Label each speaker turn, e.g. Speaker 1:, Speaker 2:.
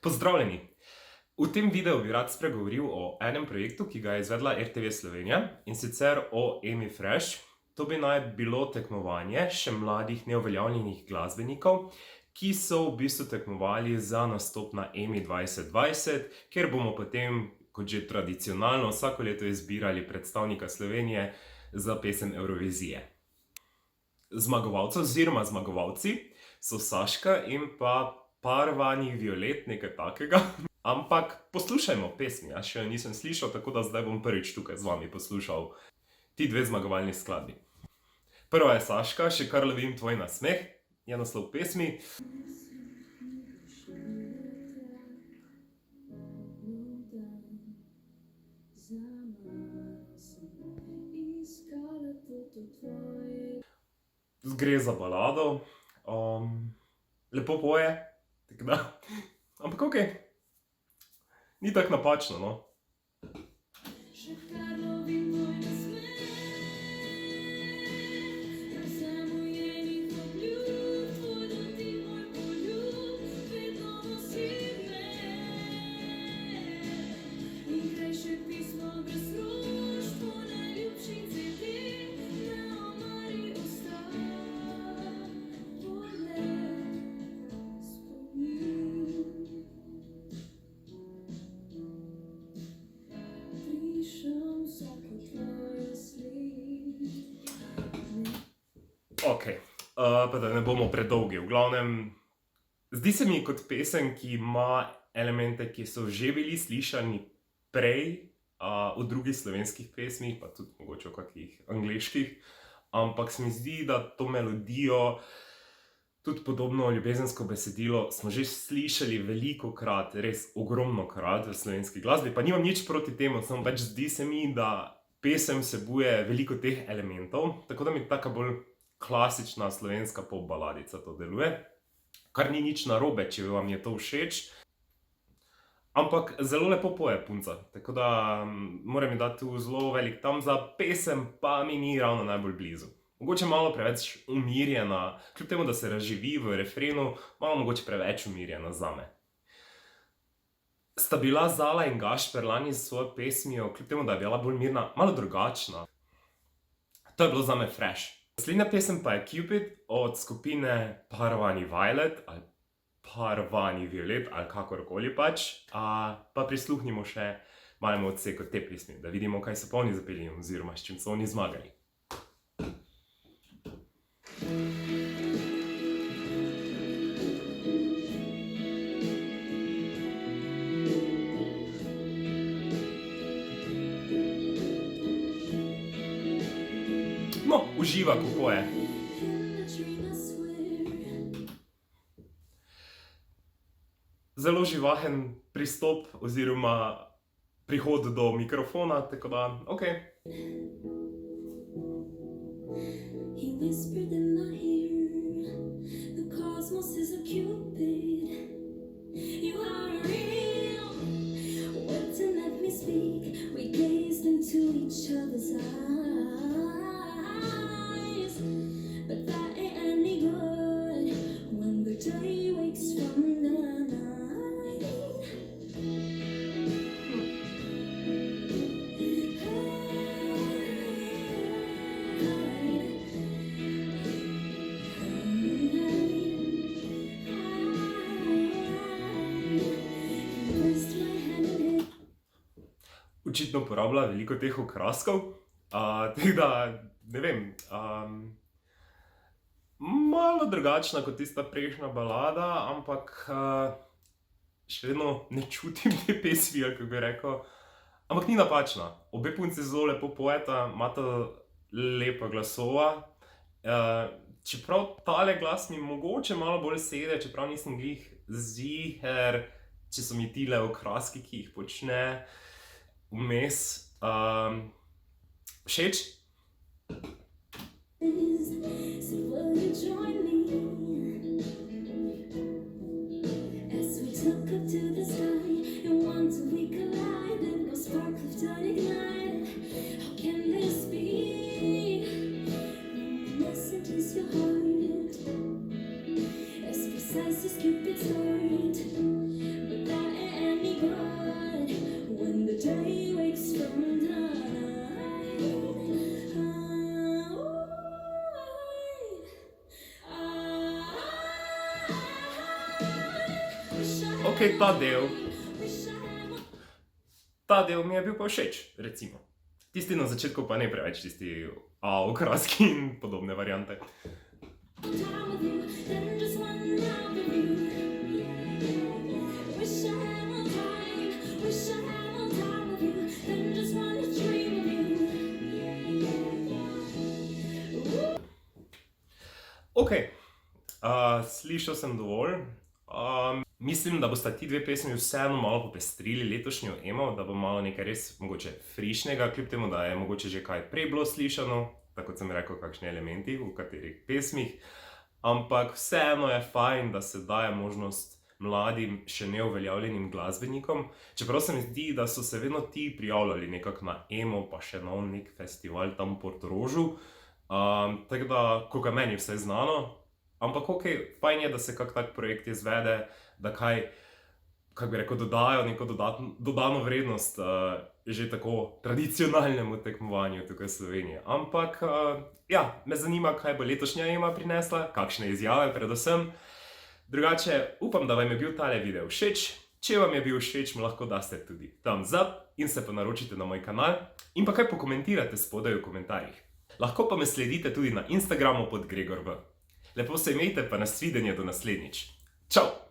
Speaker 1: Pozdravljeni! V tem videu bi rad spregovoril o enem projektu, ki ga je izvedla RTV Slovenija, in sicer o EMI Fresh. To bi naj bilo tekmovanje še mladih neuveljavljenih glasbenikov, ki so v bistvu tekmovali za nastop na EMI 2020, kjer bomo potem, kot že tradicionalno, vsako leto izbirali predstavnika Slovenije za pesem Evrovizije. Zmagovalca oziroma zmagovalci so Saška in pa Parvani Violet, nekaj takega. Ampak poslušajmo pesmi, jaz še jo nisem slišal, tako da zdaj bom prvič tukaj z vami poslušal ti dve zmagovalni skladbi. Prva je Saška, Še kar lovim tvoj nasmeh, je naslov pesmi. Gre za balado, lepo poje, tako da, ampak okej, ni tako napačno, no. Okej, pa da ne bomo predolgi, v glavnem, zdi se mi kot pesem, ki ima elemente, ki so že bili slišani prej, v drugih slovenskih pesmih, pa tudi mogoče v kakih angleških, ampak se mi zdi, da to melodijo, tudi podobno ljubezensko besedilo, smo že slišali velikokrat, res ogromnokrat v slovenski glasbi, pa nimam nič proti temu, samo pač zdi se mi, da pesem vsebuje veliko teh elementov, tako da mi taka bolj klasična slovenska pop baladica to deluje, kar ni nič narobe, če vam je to všeč, ampak zelo lepo poje punca, tako da moram ji dati tu zelo velik thumbs up, pesem pa mi ni ravno najbolj blizu. Mogoče malo preveč umirjena, kljub temu, da se razživi v refrenu, malo mogoče preveč umirjena zame. Sta bila Zala in Gašper lani s svojo pesmijo, kljub temu, da je bila bolj mirna, malo drugačna. To je bilo zame fresh. Naslednja pesem pa je Cupid od skupine Parvani Violet ali Parvani Violet ali kakorkoli pač, pa prisluhnimo še malemu odseku te pesmi, da vidimo, kaj so pa oni zapeli oziroma s čim so oni zmagali. No, uživa, ko poje. Zelo živahen pristop oziroma prihod do mikrofona, tako da, okej. Očitno uporablja veliko teh okraskov, tako da, ne vem, malo drugačna kot tista prejšnja balada, ampak še vedno ne čutim te pesmi, ali kako bi rekel, ampak ni napačna. Obe punci zelo lepo pojeta, imata lepa glasova, čeprav tale glas mi mogoče malo bolj sede, čeprav nisem glih ziher, če so mi tile okraski, ki jih počne, vmes, všeč?
Speaker 2: Cupid's heart, but that
Speaker 1: Ok, ta del mi je bil pa všeč, recimo. Tisti na začetku pa ne preveč, tisti okraski in podobne variante. Ok, slišal sem dovolj. Mislim, da bosta ti dve pesmi vseeno malo popestrili letošnjo emo, da bo malo nekaj res mogoče frišnega, kljub temu, da je mogoče že kaj prej bilo slišano, tako kot sem rekel, kakšni elementi v katerih pesmih. Ampak vseeno je fajn, da se daje možnost mladim, še neuveljavljenim glasbenikom. Čeprav se mi zdi, da so se vedno ti prijavljali nekako na emo, pa še na nek festival tam v Portorožu. Tako da, koga meni vse znano. Ampak ok, fajn je, da se kak tak projekt izvede, da kaj, kako bi rekel, dodajo neko dodano vrednost že tako tradicionalnemu tekmovanju tukaj v Sloveniji. Ampak, ja, me zanima, kaj bo letošnja ema prinesla, kakšne izjave predvsem. Drugače, upam, da vam je bil tale video všeč. Če vam je bil všeč, mi lahko daste tudi thumbs up in se pa naročite na moj kanal in pa kaj pokomentirate spodaj v komentarjih. Lahko pa me sledite tudi na Instagramu pod Gregor V. Lepo se imejte, pa nasvidenje do naslednjič. Čau!